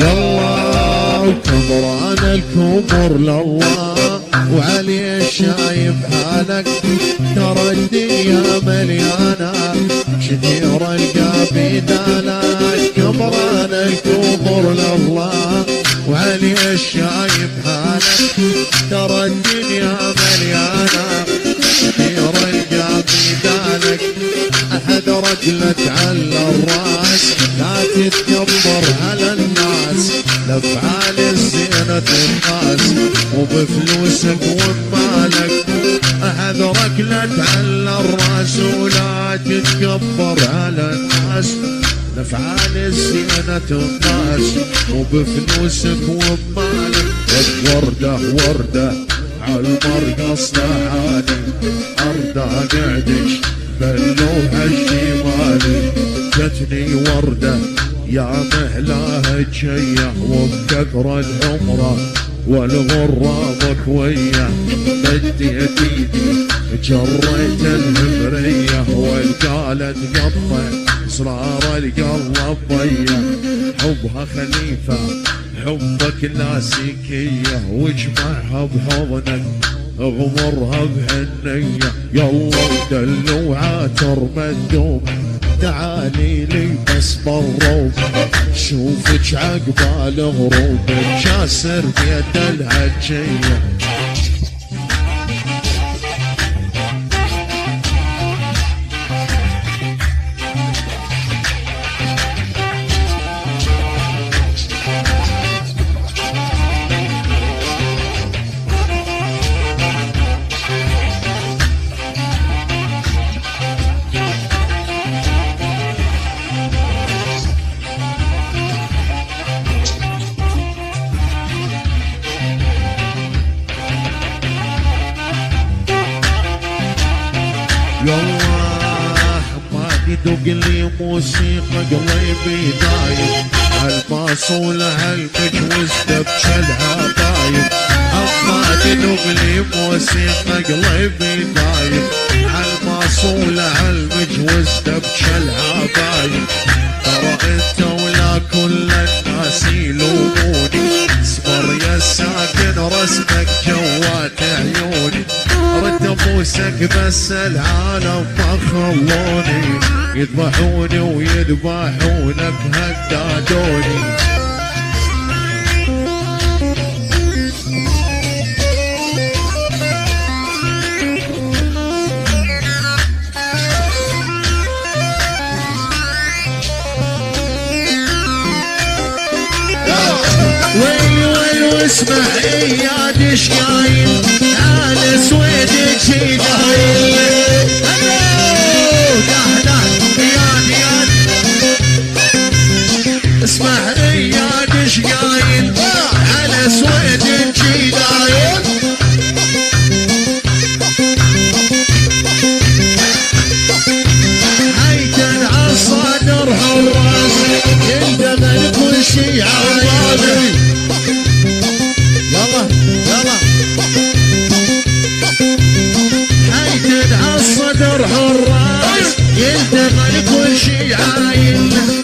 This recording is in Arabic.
يلا وكبران الكبر لله وعلي شايف حالك، ترى الدنيا مليانة كثير القى بدالك. كبران الكبر لله وعلي شايف حالك، ترى الدنيا مليانة كثير القى بدالك. أحد رجلك على الراس لا تتكبر على الناس، لافعال الزينة الناس وبفلوسك وبمالك. أحد رجلك على الراس ولا تتكبر على الناس، لافعال الزينة الناس وبفلوسك وبمالك. وردة وردة عالمرقص تعالي، أرضى قعدش بلوها الشمالي. جتني وردة يا مهلاها جية وبكثر العمرة والغرة مكوية. مديت ايدي جريت الهبرية والقالت قطع اسرار القلب ضية. حبها خليفة حبك لاسيكية، واجمعها بحضنك اغمرها بهنية. يلا ودلوعات مندوب تعالي لي بس بالروب، شوفك عقبال غروب جاسر بيد الهجية. يالله ما يدق لي موسيقى قلبي دايم، هالباصولة هالمجوز دبشلها بايم. ما يدق لي موسيقى قلبي دايم، هالباصولة هالمجوز دبشلها بايم. ترى انت ولا كل الناس يلوموني، اصبر يا ساكن رسمك جوات عيوني. رد ابوسك بس العالم ما خلوني، يذبحوني ويذبحونك هدادوني. ويلي ويلي اسمع اياد ايش قايل، على سويدك شي دايل. اسمع اياد ايش قايل، على سويدك شي دايل. هيدا عالصدر حراس يندغل كل شي عالبابي. يلا يلا هيدا عالصدر حراس يندغل كل شي عايل.